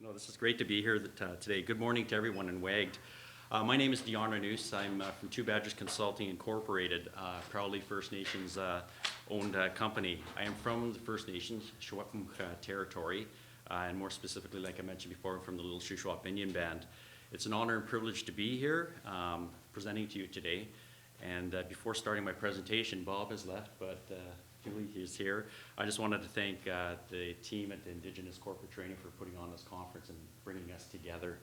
No, this is great to be here today. Good morning to everyone in Wagged. My name is Dion Arnouse. I'm from Two Badgers Consulting Incorporated, proudly First Nations owned company. I am from the First Nations, Shwapunk territory, and more specifically, like I mentioned before, from the Little Shuswap Indian Band. It's an honor and privilege to be here presenting to you today. And before starting my presentation, Bob has left, but Julie is here. I just wanted to thank the team at the Indigenous Corporate Training for putting on this conference and bringing us together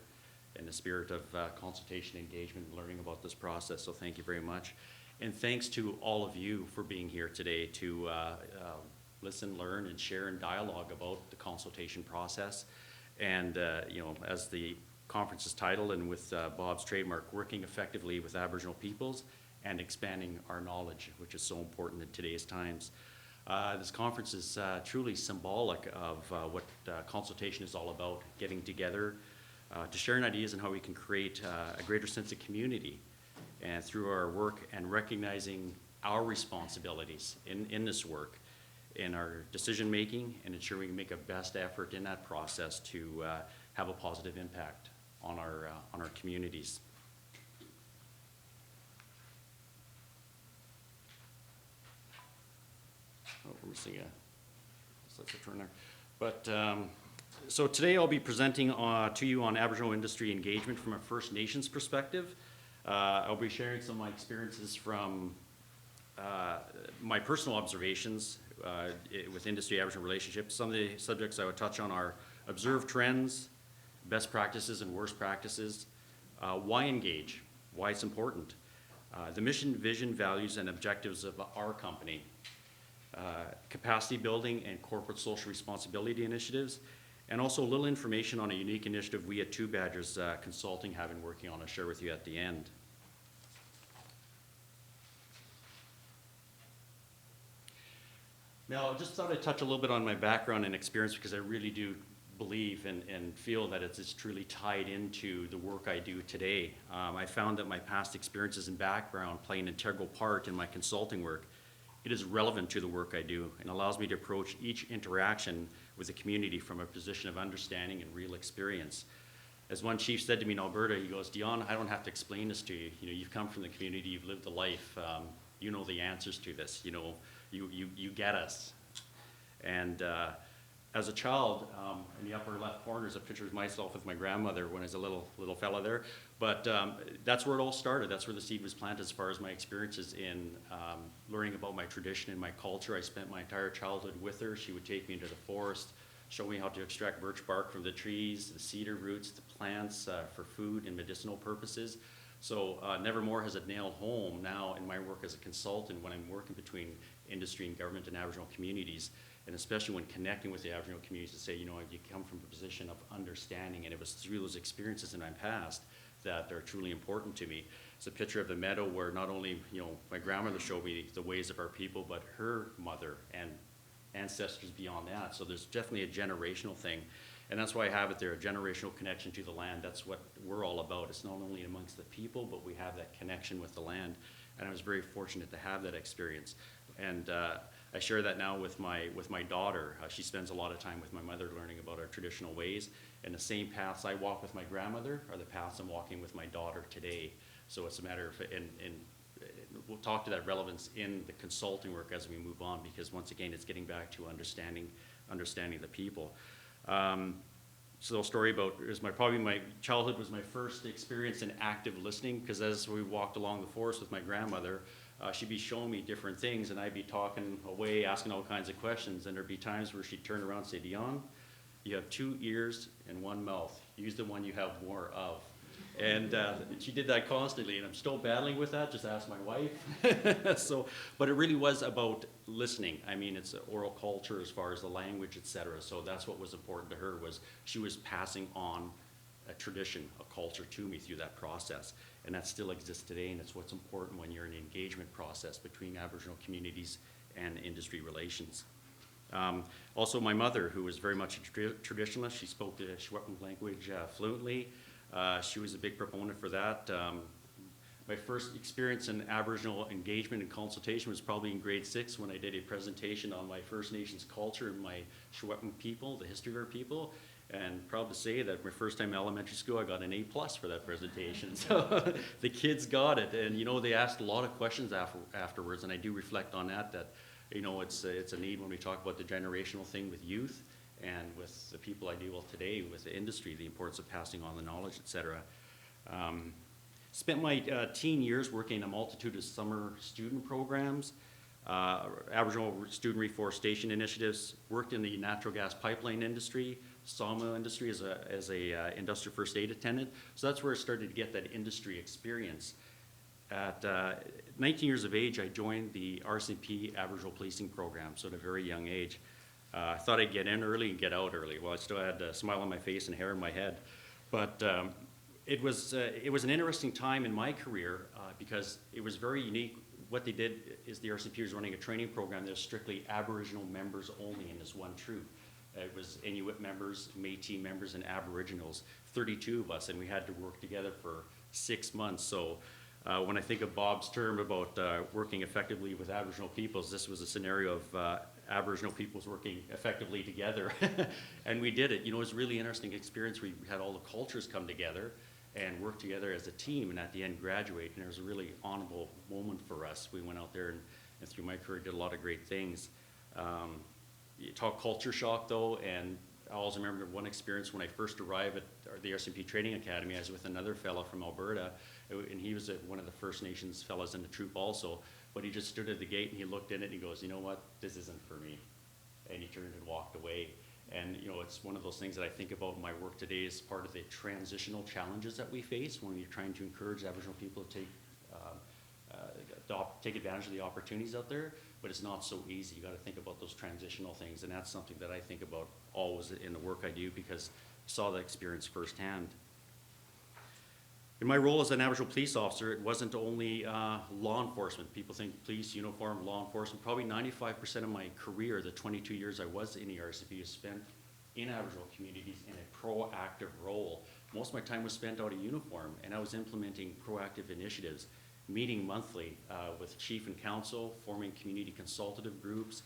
in the spirit of consultation, engagement, and learning about this process. So thank you very much. And thanks to all of you for being here today to listen, learn, and share and dialogue about the consultation process. And as the conference is titled, and with Bob's trademark, working effectively with Aboriginal peoples and expanding our knowledge, which is so important in today's times. This conference is truly symbolic of what consultation is all about, getting together to share ideas on how we can create a greater sense of community and through our work and recognizing our responsibilities in this work, in our decision making, and ensuring we make a best effort in that process to have a positive impact on our communities. Oh, we're missing a turn there. But so today I'll be presenting to you on Aboriginal industry engagement from a First Nations perspective. I'll be sharing some of my experiences from my personal observations with industry Aboriginal relationships. Some of the subjects I would touch on are observed trends, best practices and worst practices, why engage, why it's important, the mission, vision, values, and objectives of our company, capacity building and corporate social responsibility initiatives, and also a little information on a unique initiative we at Two Badgers Consulting have been working on. I'll share with you at the end. Now, I just thought I'd touch a little bit on my background and experience because I really do believe and feel that it's truly tied into the work I do today. I found that my past experiences and background play an integral part in my consulting work. It is relevant to the work I do and allows me to approach each interaction with the community from a position of understanding and real experience. As one chief said to me in Alberta, he goes, "Dion, I don't have to explain this to you. You've come from the community, you've lived the life, you know the answers to this, you get us." And as a child, in the upper left corner is a picture of myself with my grandmother when I was a little fella there. But that's where it all started. That's where the seed was planted as far as my experiences in learning about my tradition and my culture. I spent my entire childhood with her. She would take me into the forest, show me how to extract birch bark from the trees, the cedar roots, the plants for food and medicinal purposes. So never more has it nailed home now in my work as a consultant when I'm working between industry and government and Aboriginal communities, and especially when connecting with the Aboriginal communities to say, you come from a position of understanding, and it was through those experiences in my past that are truly important to me. It's a picture of the meadow where not only, my grandmother showed me the ways of our people, but her mother and ancestors beyond that. So there's definitely a generational thing. And that's why I have it there, a generational connection to the land. That's what we're all about. It's not only amongst the people, but we have that connection with the land. And I was very fortunate to have that experience. And I share that now with my daughter. She spends a lot of time with my mother learning about our traditional ways. And the same paths I walk with my grandmother are the paths I'm walking with my daughter today. So it's a matter of, and we'll talk to that relevance in the consulting work as we move on, because once again, it's getting back to understanding the people. So a story about probably my childhood was my first experience in active listening, because as we walked along the forest with my grandmother, she'd be showing me different things, and I'd be talking away, asking all kinds of questions, and there'd be times where she'd turn around and say, "Dion, you have 2 ears and 1 mouth. Use the one you have more of." And she did that constantly, and I'm still battling with that. Just ask my wife. But it really was about listening. I mean, it's oral culture as far as the language, etc. So that's what was important to her, was she was passing on a tradition, a culture to me through that process. And that still exists today, and it's what's important when you're in an engagement process between Aboriginal communities and industry relations. Also, my mother, who was very much a traditionalist, she spoke the Shwapunk language fluently. She was a big proponent for that. My first experience in Aboriginal engagement and consultation was probably in grade 6 when I did a presentation on my First Nations culture and my Shwapunk people, the history of our people. And proud to say that my first time in elementary school, I got an A+ for that presentation. So the kids got it, and they asked a lot of questions afterwards, and I do reflect on that it's a need when we talk about the generational thing with youth and with the people I deal with today with the industry, the importance of passing on the knowledge, etc. Spent my teen years working in a multitude of summer student programs, Aboriginal student reforestation initiatives, worked in the natural gas pipeline industry, sawmill industry as a industrial first aid attendant. So that's where I started to get that industry experience. At 19 years of age, I joined the RCMP Aboriginal Policing Program, so at a very young age. I thought I'd get in early and get out early. Well, I still had a smile on my face and hair in my head. But it was an interesting time in my career because it was very unique. What they did is the RCMP was running a training program that was strictly Aboriginal members only, and is one truth. It was Inuit members, Métis members, and Aboriginals, 32 of us, and we had to work together for 6 months. So when I think of Bob's term about working effectively with Aboriginal peoples, this was a scenario of Aboriginal peoples working effectively together. And we did it. It was a really interesting experience. We had all the cultures come together and work together as a team, and at the end graduate, and it was a really honorable moment for us. We went out there and through my career did a lot of great things. You talk culture shock though, and I always remember one experience when I first arrived at the RCMP Training Academy. I was with another fellow from Alberta, and he was one of the First Nations fellows in the troop also, but he just stood at the gate and he looked in it and he goes, you know what, this isn't for me. And he turned and walked away. And it's one of those things that I think about in my work today as part of the transitional challenges that we face when you're trying to encourage Aboriginal people to take advantage of the opportunities out there, but it's not so easy. You got to think about those transitional things, and that's something that I think about always in the work I do because I saw that experience firsthand. In my role as an Aboriginal police officer, it wasn't only law enforcement. People think police, uniform, law enforcement. Probably 95% of my career, the 22 years I was in the RCMP, is spent in Aboriginal communities in a proactive role. Most of my time was spent out of uniform, and I was implementing proactive initiatives, meeting monthly with chief and council, forming community consultative groups,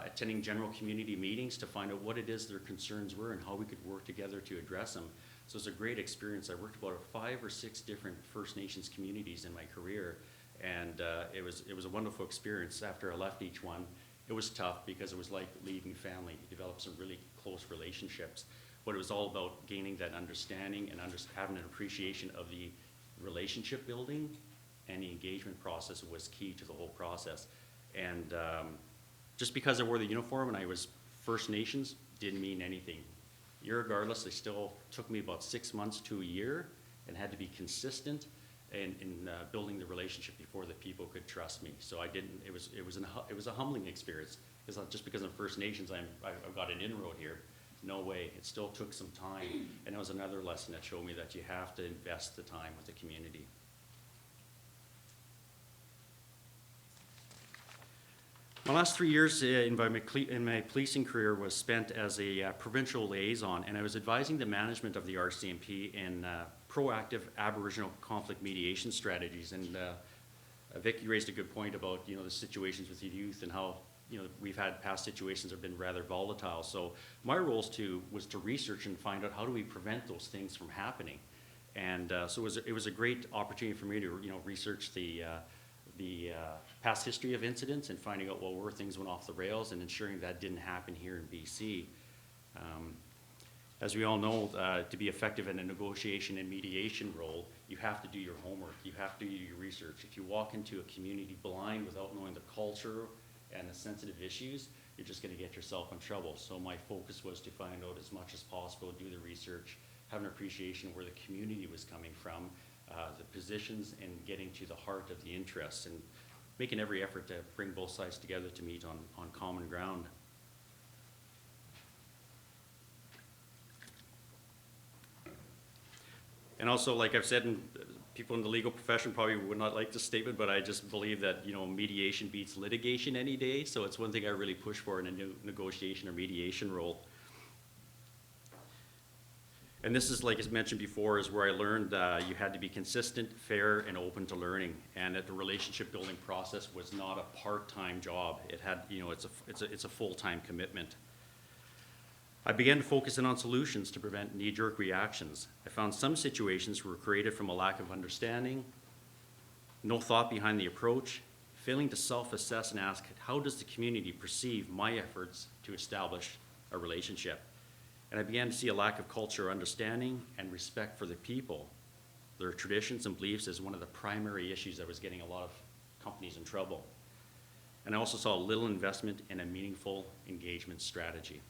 attending general community meetings to find out what it is their concerns were and how we could work together to address them. So it's a great experience. I worked about 5 or 6 different First Nations communities in my career, and it was a wonderful experience. After I left each one, it was tough because it was like leaving family. You develop some really close relationships, but it was all about gaining that understanding and having an appreciation of the relationship building, and the engagement process was key to the whole process. And just because I wore the uniform and I was First Nations didn't mean anything. Irregardless, they still took me about 6 months to a year and had to be consistent in building the relationship before the people could trust me. So I didn't. It was a humbling experience. It's not just because I'm First Nations I've got an inroad here. No way. It still took some time, and it was another lesson that showed me that you have to invest the time with the community. My last 3 years in my policing career was spent as a provincial liaison, and I was advising the management of the RCMP in proactive Aboriginal conflict mediation strategies. And Vic, you raised a good point about the situations with the youth and how we've had past situations that have been rather volatile. So my role was to research and find out how do we prevent those things from happening. And so it was a great opportunity for me to research the past history of incidents and finding out where things went off the rails and ensuring that didn't happen here in BC. As we all know, to be effective in a negotiation and mediation role, you have to do your homework, you have to do your research. If you walk into a community blind without knowing the culture and the sensitive issues, you're just going to get yourself in trouble. So my focus was to find out as much as possible, do the research, have an appreciation of where the community was coming from, the positions, and getting to the heart of the interests, and making every effort to bring both sides together to meet on common ground. And also, like I've said, people in the legal profession probably would not like this statement, but I just believe that mediation beats litigation any day. So it's one thing I really push for in a negotiation or mediation role. And this is, like I mentioned before, is where I learned you had to be consistent, fair, and open to learning, and that the relationship building process was not a part-time job. It had, it's a full-time commitment. I began to focus in on solutions to prevent knee-jerk reactions. I found some situations were created from a lack of understanding, no thought behind the approach, failing to self-assess and ask, how does the community perceive my efforts to establish a relationship? And I began to see a lack of culture understanding and respect for the people, their traditions and beliefs as one of the primary issues that was getting a lot of companies in trouble. And I also saw little investment in a meaningful engagement strategy.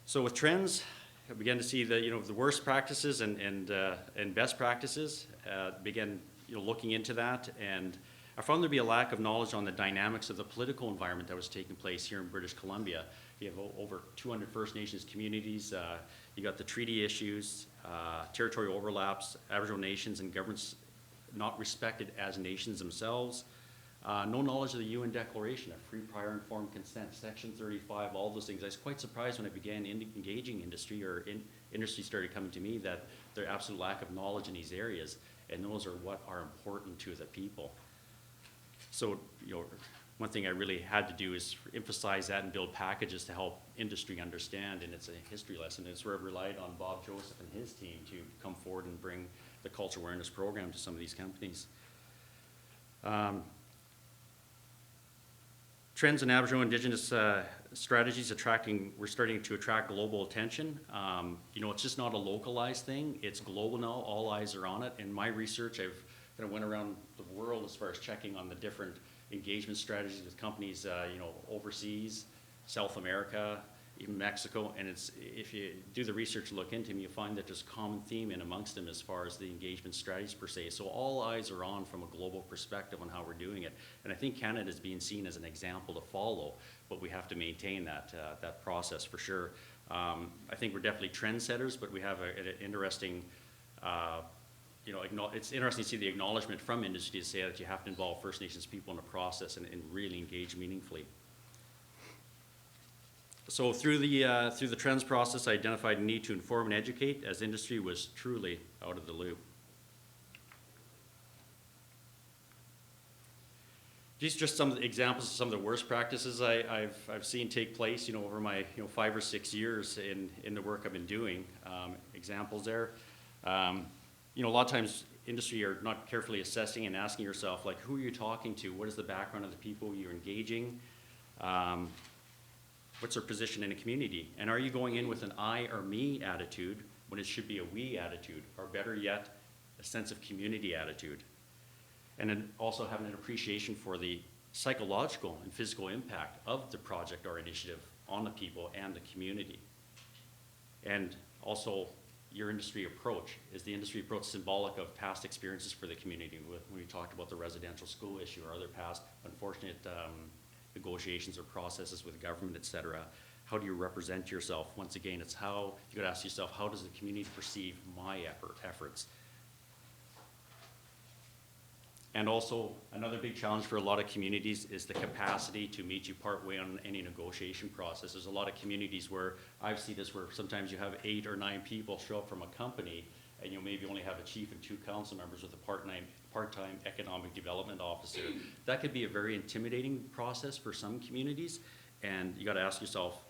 So with trends, I began to see the worst practices and best practices. Began looking into that, and I found there to be a lack of knowledge on the dynamics of the political environment that was taking place here in British Columbia. You have over 200 First Nations communities. You got the treaty issues, territorial overlaps, Aboriginal nations and governments not respected as nations themselves. No knowledge of the UN Declaration of Free, Prior, Informed Consent, Section 35, all those things. I was quite surprised when I began engaging industry, or industry started coming to me, that their absolute lack of knowledge in these areas, and those are what are important to the people. So, one thing I really had to do is emphasize that and build packages to help industry understand, and it's a history lesson. It's where I relied on Bob Joseph and his team to come forward and bring the culture awareness program to some of these companies. Trends in Aboriginal Indigenous strategies we're starting to attract global attention. It's just not a localized thing, it's global now, all eyes are on it. In my research, I've kind of went around the world as far as checking on the different engagement strategies with companies, overseas, South America, even Mexico, and if you do the research, look into them, you find that there's a common theme in amongst them as far as the engagement strategies per se. So all eyes are on from a global perspective on how we're doing it. And I think Canada is being seen as an example to follow, but we have to maintain that process for sure. I think we're definitely trendsetters, but we have an interesting, it's interesting to see the acknowledgement from industry to say that you have to involve First Nations people in the process and really engage meaningfully. So through the trends process, I identified a need to inform and educate, as industry was truly out of the loop. These are just some of the examples of some of the worst practices I've seen take place, over my 5 or 6 years in the work I've been doing. Examples there. A lot of times industry are not carefully assessing and asking yourself, like, who are you talking to? What is the background of the people you're engaging? What's their position in a community? And are you going in with an I or me attitude when it should be a we attitude, or better yet, a sense of community attitude? And then also having an appreciation for the psychological and physical impact of the project or initiative on the people and the community. And also your industry approach. Is the industry approach symbolic of past experiences for the community? When we talked about the residential school issue or other past unfortunate negotiations or processes with government, et cetera. How do you represent yourself? Once again, it's how you got to ask yourself, how does the community perceive my efforts? And also, another big challenge for a lot of communities is the capacity to meet you partway on any negotiation process. There's a lot of communities where I've seen this, where sometimes you have 8 or 9 people show up from a company, and you maybe only have a chief and 2 council members with a part-time economic development officer. That could be a very intimidating process for some communities, and you got to ask yourself,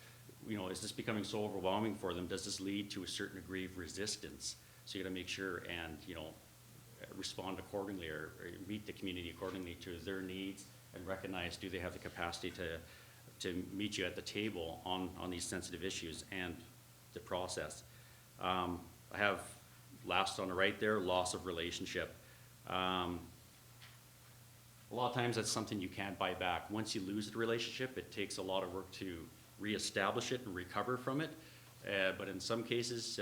is this becoming so overwhelming for them? Does this lead to a certain degree of resistance? So you got to make sure and respond accordingly, or meet the community accordingly to their needs, and recognize, do they have the capacity to meet you at the table on these sensitive issues and the process. I have last on the right there, loss of relationship. A lot of times that's something you can't buy back. Once you lose the relationship, it takes a lot of work to reestablish it and recover from it. But in some cases,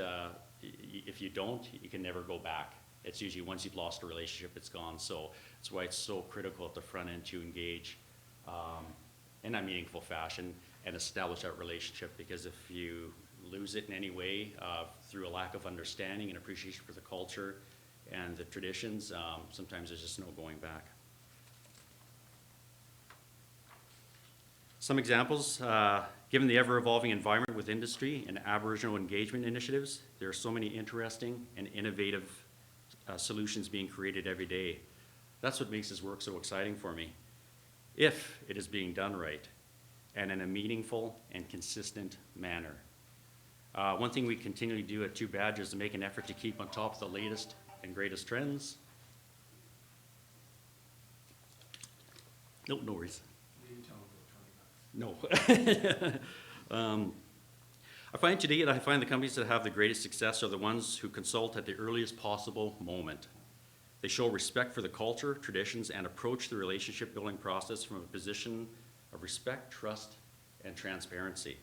if you don't, you can never go back. It's usually once you've lost a relationship, it's gone. So that's why it's so critical at the front end to engage in a meaningful fashion and establish that relationship, because if you lose it in any way through a lack of understanding and appreciation for the culture and the traditions, sometimes there's just no going back. Some examples, given the ever-evolving environment with industry and Aboriginal engagement initiatives, there are so many interesting and innovative solutions being created every day. That's what makes this work so exciting for me. if it is being done right and in a meaningful and consistent manner. One thing we continually do at Two Badgers is make an effort to keep on top of the latest and greatest trends. Nope, no worries. No. I find today that the companies that have the greatest success are the ones who consult at the earliest possible moment. They show respect for the culture, traditions, and approach the relationship building process from a position of respect, trust, and transparency.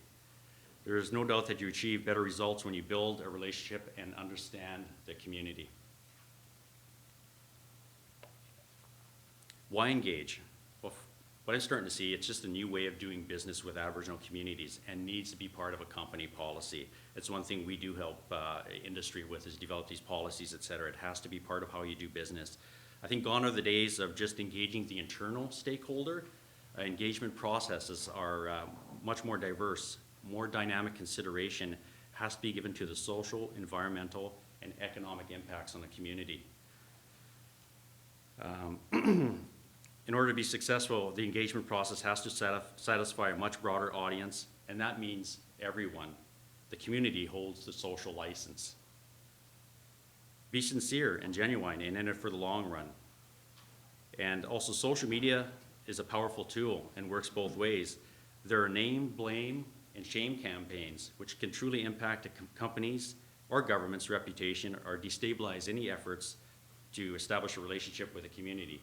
There is no doubt that you achieve better results when you build a relationship and understand the community. Why engage? Well, what I'm starting to see, it's just a new way of doing business with Aboriginal communities and needs to be part of a company policy. It's one thing we do help industry with, is develop these policies, et cetera. It has to be part of how you do business. I think gone are the days of just engaging the internal stakeholder. Engagement processes are much more diverse. More dynamic consideration has to be given to the social, environmental, and economic impacts on the community. In order to be successful, the engagement process has to satisfy a much broader audience, and that means everyone. The community holds the social license. Be sincere and genuine and in it for the long run. And also, social media is a powerful tool and works both ways. There are name, blame, and shame campaigns which can truly impact a company's or government's reputation or destabilize any efforts to establish a relationship with a community.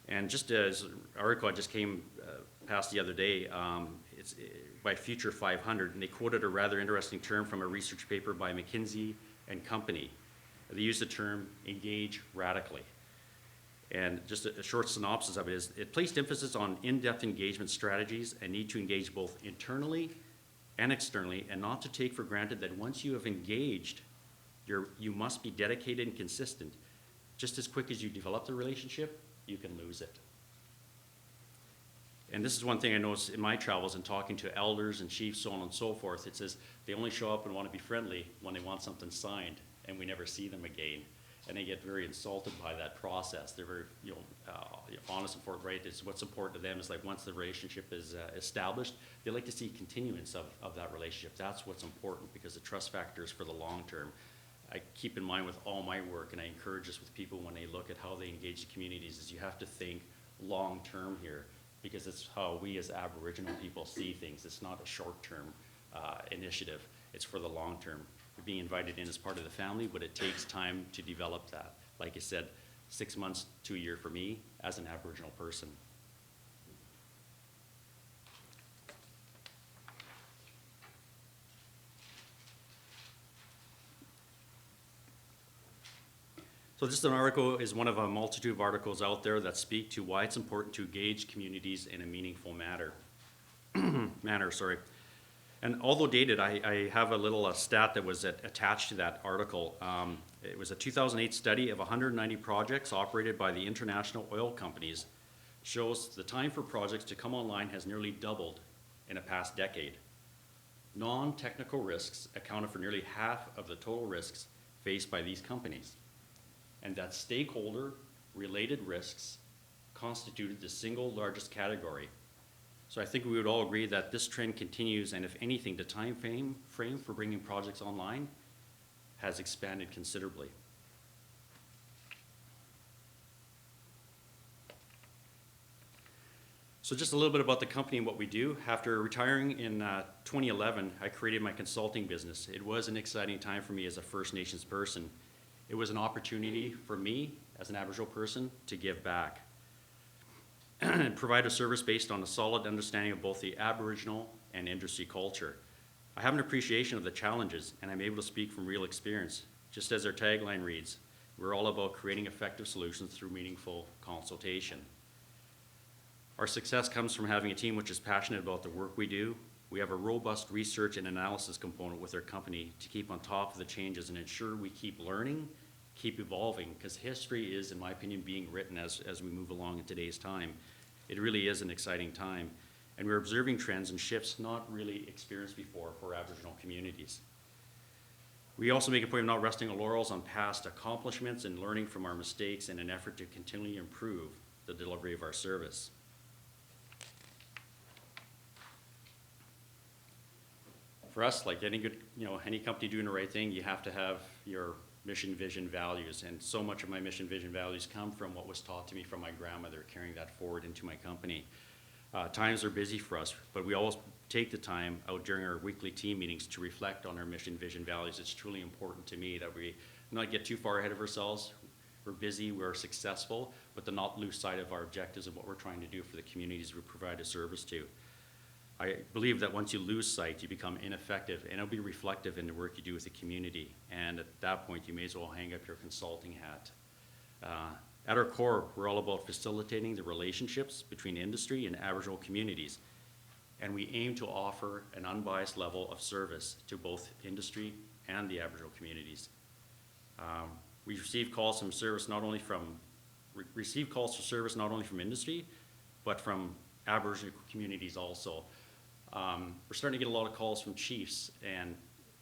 And just as an article I just came past the other day, it's by Future 500, and they quoted a rather interesting term from a research paper by McKinsey and Company. They use the term engage radically. And just a short synopsis of it is, it placed emphasis on in-depth engagement strategies and need to engage both internally and externally, and not to take for granted that once you have engaged, you must be dedicated and consistent. Just as quick as you develop the relationship, you can lose it. And this is one thing I noticed in my travels and talking to elders and chiefs, so on and so forth. It says they only show up and want to be friendly when they want something signed, and we never see them again. And they get very insulted by that process. They're very, honest and forthright. It's what's important to them is like once the relationship is established, they like to see continuance of that relationship. That's what's important, because the trust factor is for the long term. I keep in mind with all my work, and I encourage this with people when they look at how they engage the communities, is you have to think long term here, because it's how we as Aboriginal people see things. It's not a short term initiative. It's for the long term. You're being invited in as part of the family, but it takes time to develop that. Like I said, 6 months to a year for me as an Aboriginal person. So this article is one of a multitude of articles out there that speak to why it's important to engage communities in a meaningful manner. And although dated, I have a little stat that was attached to that article. It was a 2008 study of 190 projects operated by the international oil companies. Shows the time for projects to come online has nearly doubled in a past decade. Non-technical risks accounted for nearly half of the total risks faced by these companies. And that stakeholder-related risks constituted the single largest category. So I think we would all agree that this trend continues, and if anything, the time frame for bringing projects online has expanded considerably. So just a little bit about the company and what we do. After retiring in 2011, I created my consulting business. It was an exciting time for me as a First Nations person. It was an opportunity for me as an Aboriginal person to give back and provide a service based on a solid understanding of both the Aboriginal and industry culture. I have an appreciation of the challenges, and I'm able to speak from real experience. Just as our tagline reads, we're all about creating effective solutions through meaningful consultation. Our success comes from having a team which is passionate about the work we do. We have a robust research and analysis component with our company to keep on top of the changes and ensure we keep learning, keep evolving, because history is, in my opinion, being written as we move along in today's time. It really is an exciting time, and we're observing trends and shifts not really experienced before for Aboriginal communities. We also make a point of not resting on laurels on past accomplishments and learning from our mistakes in an effort to continually improve the delivery of our service. for us, like any good, any company doing the right thing, you have to have your mission, vision, values. And so much of my mission, vision, values come from what was taught to me from my grandmother, carrying that forward into my company. Times are busy for us, but we always take the time out during our weekly team meetings to reflect on our mission, vision, values. It's truly important to me that we not get too far ahead of ourselves. We're busy, we're successful, but to not lose sight of our objectives and what we're trying to do for the communities we provide a service to. I believe that once you lose sight, you become ineffective, and it'll be reflective in the work you do with the community. And at that point, you may as well hang up your consulting hat. At our core, we're all about facilitating the relationships between industry and Aboriginal communities. And we aim to offer an unbiased level of service to both industry and the Aboriginal communities. We receive calls for service not only from industry, but from Aboriginal communities also. We're starting to get a lot of calls from chiefs and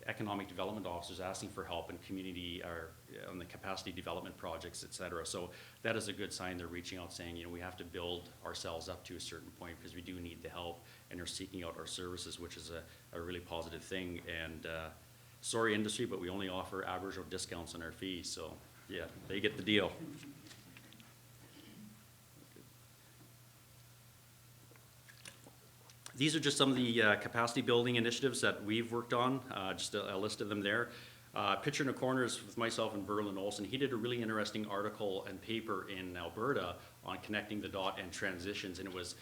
economic development officers asking for help in community or on the capacity development projects, et cetera. So that is a good sign. They're reaching out saying, we have to build ourselves up to a certain point because we do need the help, and they're seeking out our services, which is a really positive thing. And sorry, industry, but we only offer Aboriginal discounts on our fees. So yeah, they get the deal. These are just some of the capacity building initiatives that we've worked on, just a list of them there. Picture in the corner is with myself and Verlin Olson. He did a really interesting article and paper in Alberta on connecting the dot and transitions, and it was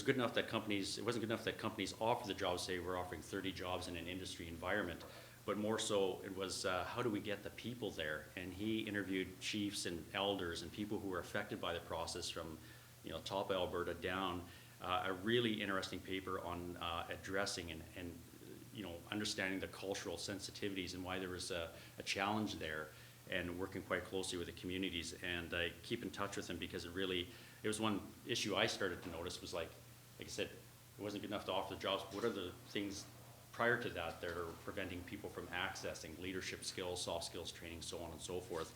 good enough that it wasn't good enough that companies offer the jobs, say we're offering 30 jobs in an industry environment, but more so it was how do we get the people there? And he interviewed chiefs and elders and people who were affected by the process from top Alberta down. A really interesting paper on addressing and understanding the cultural sensitivities and why there was a challenge there, and working quite closely with the communities. And I keep in touch with them because it was one issue I started to notice was like I said, it wasn't good enough to offer the jobs. What are the things prior to that that are preventing people from accessing leadership skills, soft skills training, so on and so forth?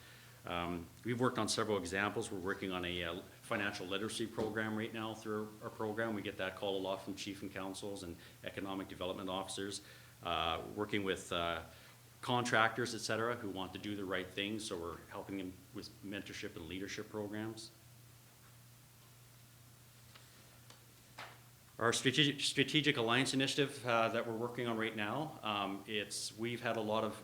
We've worked on several examples. We're working on a financial literacy program right now through our program. We get that call a lot from chief and councils and economic development officers. Working with contractors, et cetera, who want to do the right thing, so we're helping them with mentorship and leadership programs. Our strategic alliance initiative that we're working on right now, we've had a lot of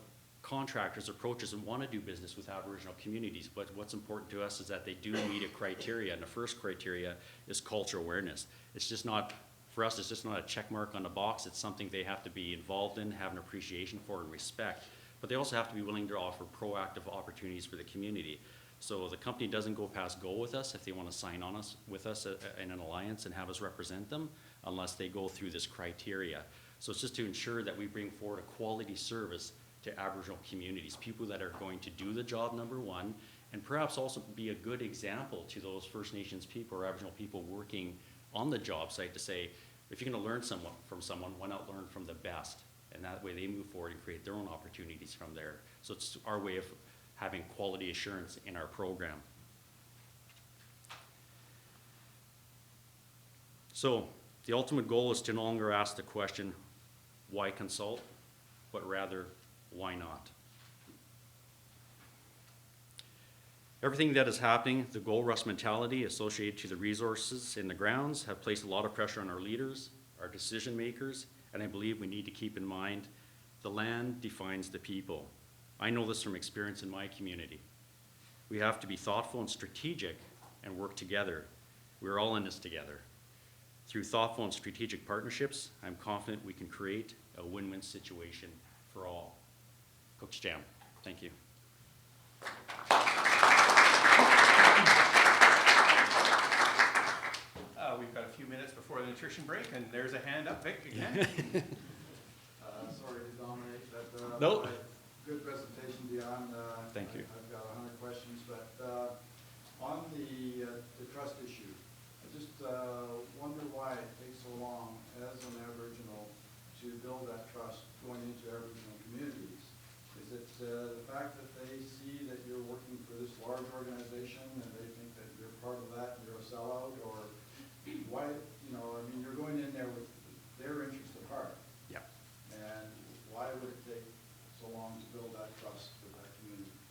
contractors approach us and want to do business with Aboriginal communities, but what's important to us is that they do meet a criteria, and the first criteria is cultural awareness. It's just not, for us, it's just not a check mark on the box. It's something they have to be involved in, have an appreciation for, and respect, but they also have to be willing to offer proactive opportunities for the community. So the company doesn't go past go with us if they want to sign on with us in an alliance and have us represent them, unless they go through this criteria. So it's just to ensure that we bring forward a quality service to Aboriginal communities, people that are going to do the job, number one, and perhaps also be a good example to those First Nations people or Aboriginal people working on the job site to say, if you're going to learn from someone, why not learn from the best? And that way they move forward and create their own opportunities from there. So it's our way of having quality assurance in our program. So the ultimate goal is to no longer ask the question, why consult, but rather, why not? Everything that is happening, the gold rush mentality associated to the resources in the grounds have placed a lot of pressure on our leaders, our decision makers, and I believe we need to keep in mind the land defines the people. I know this from experience in my community. We have to be thoughtful and strategic and work together. We're all in this together. Through thoughtful and strategic partnerships, I'm confident we can create a win-win situation for all. Cook's Jam. Thank you. We've got a few minutes before the nutrition break, and there's a hand up, Vic, again. Sorry to dominate, but no. Good presentation, Dion. Thank you. I've got 100 questions, but on the trust issue, I just wonder why it takes so long as an Aboriginal to build that trust going into Aboriginal communities. Is it the fact that they see that you're working for this large organization and they think that you're part of that and you're a sellout, or why, I mean, you're going in there with their interest at heart. Yeah. And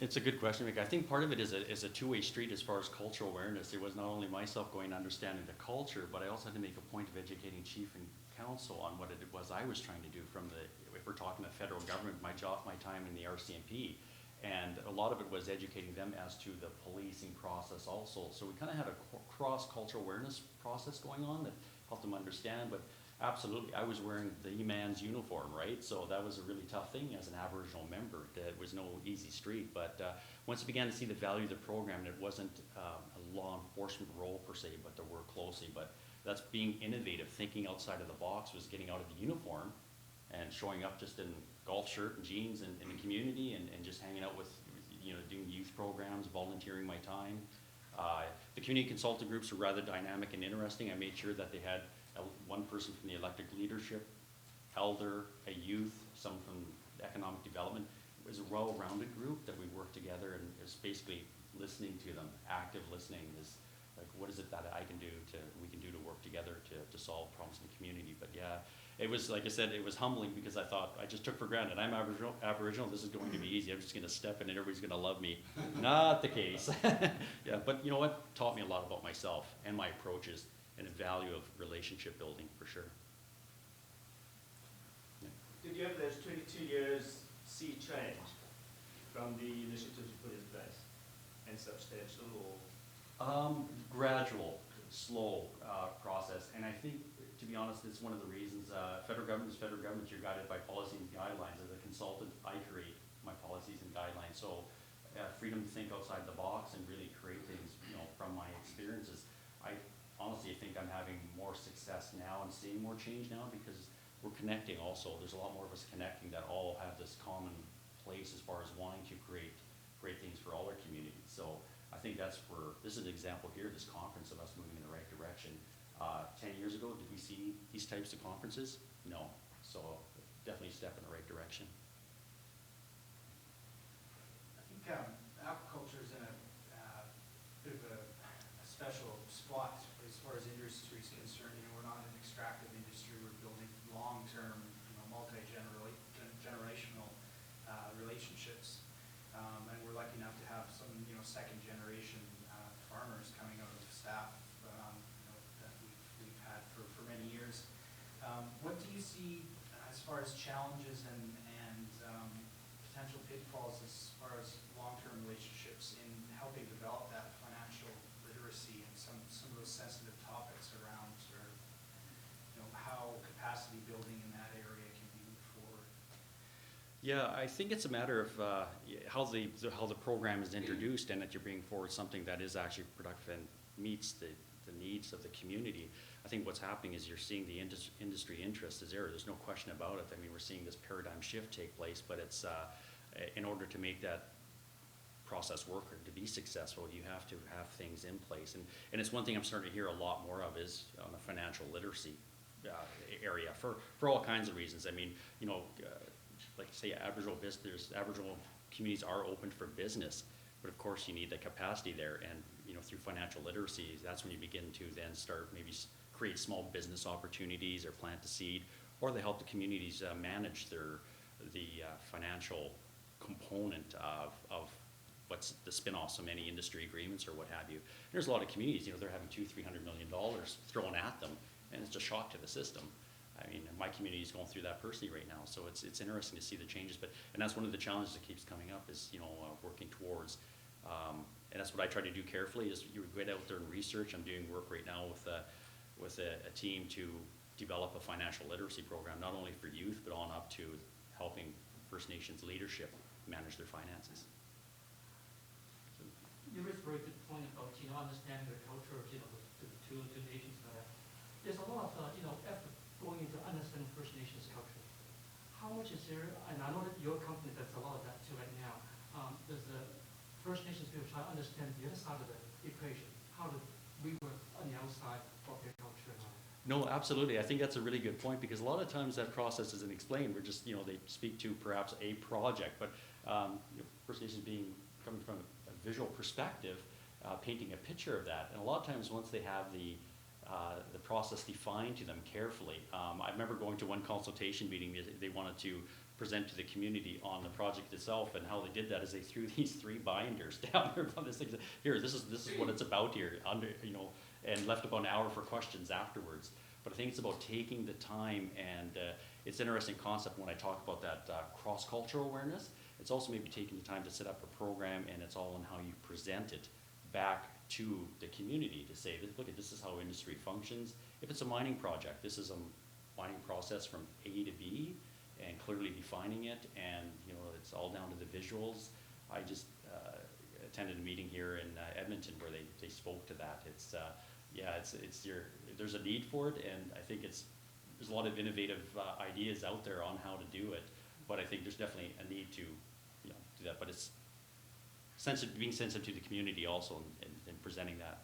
It's a good question, Mick. I think part of it is a two-way street as far as cultural awareness. It was not only myself going and understanding the culture, but I also had to make a point of educating chief and council on what it was I was trying to do from the, if we're talking the federal government, my job, my time in the RCMP. And a lot of it was educating them as to the policing process also. So we kind of had a cross-cultural awareness process going on that helped them understand, but absolutely, I was wearing the E-man's uniform, right? So that was a really tough thing as an Aboriginal member. It was no easy street, but once I began to see the value of the program, it wasn't a law enforcement role per se, but to work closely. But that's being innovative, thinking outside of the box, was getting out of the uniform and showing up just in golf shirt and jeans in the community and just hanging out with, you know, doing youth programs, volunteering my time. The community consultant groups were rather dynamic and interesting. I made sure that they had one person from the elected leadership, elder, a youth, someone from economic development. It was a well-rounded group that we worked together, and it was basically listening to them. Active listening is like, what is it that we can do to work together to solve problems in the community? But yeah, it was, like I said, it was humbling because I thought, I just took for granted, I'm Aboriginal, this is going to be easy, I'm just gonna step in and everybody's gonna love me. Not the case. Yeah, but you know what? Taught me a lot about myself and my approaches and the value of relationship building, for sure. Yeah. Did you over those 22 years see change from the initiatives you put in place and substantial or? Gradual, slow process, and I think, to be honest, it's one of the reasons federal government is federal government. You're guided by policy and guidelines. As a consultant, I create my policies and guidelines. So freedom to think outside the box and really create things, you know, from my experiences. I honestly think I'm having more success now and seeing more change now because we're connecting also. There's a lot more of us connecting that all have this common place as far as wanting to create great things for all our communities. So I think that's where, this is an example here, this conference of us moving in the right direction. 10 years ago, did we see these types of conferences? No. So definitely a step in the right direction. I think aquaculture is in a bit of a special spot as far as industry is concerned. You know, we're not an extractive industry. We're building long-term, you know, multi-generational relationships, and we're lucky enough to have some, you know, second-generation farmers coming out of staff, you know, that we've had for many years. What do you see as far as challenges and potential pitfalls as far as long-term relationships in helping develop that financial literacy and some of those sensitive topics around sort of, you know, how capacity building in that area can be moved forward? Yeah, I think it's a matter of how the program is introduced and that you're bringing forward something that is actually productive and meets the needs of the community. I think what's happening is you're seeing the industry interest is there. There's no question about it. I mean, we're seeing this paradigm shift take place, but it's in order to make that process work or to be successful, you have to have things in place. And it's one thing I'm starting to hear a lot more of is on the financial literacy area for all kinds of reasons. I mean, you know, like say Aboriginal communities are open for business, but of course you need the capacity there. And you know, through financial literacy, that's when you begin to then start maybe create small business opportunities or plant a seed, or they help the communities manage the financial component of what's the spin-off so many industry agreements or what have you. And there's a lot of communities, you know, they're having $200-300 million thrown at them, and it's a shock to the system. I mean, my community is going through that personally right now, so it's interesting to see the changes. And that's one of the challenges that keeps coming up is, you know, working towards. And that's what I try to do carefully is you get out there and research. I'm doing work right now with a team to develop a financial literacy program, not only for youth, but on up to helping First Nations leadership manage their finances. You raised a very good point about, you know, understanding the culture of, you know, the two nations. There's a lot of, you know, effort going into understanding First Nations culture. How much is there, and I know that your company does a lot of that too right now, does the First Nations people try to understand the other side of the equation? How do we work on the outside of their culture and all? No, absolutely. I think that's a really good point because a lot of times that process isn't explained. We're just, you know, they speak to perhaps a project, but you know, First Nations coming from a visual perspective, painting a picture of that. And a lot of times once they have the process defined to them carefully, I remember going to one consultation meeting, they wanted to present to the community on the project itself. And how they did that is they threw these 3 binders down there on this thing. Here, this is what it's about here, and left about an hour for questions afterwards. But I think it's about taking the time, and it's an interesting concept when I talk about that cross-cultural awareness. It's also maybe taking the time to set up a program, and it's all in how you present it back to the community to say, look, this is how industry functions. If it's a mining project, this is a mining process from A to B, and clearly defining it, and it's all down to the visuals. I just attended a meeting here in Edmonton where they spoke to that. There's a need for it, and I think there's a lot of innovative ideas out there on how to do it, but I think there's definitely a need to do that. But it's being sensitive to the community also, and presenting that.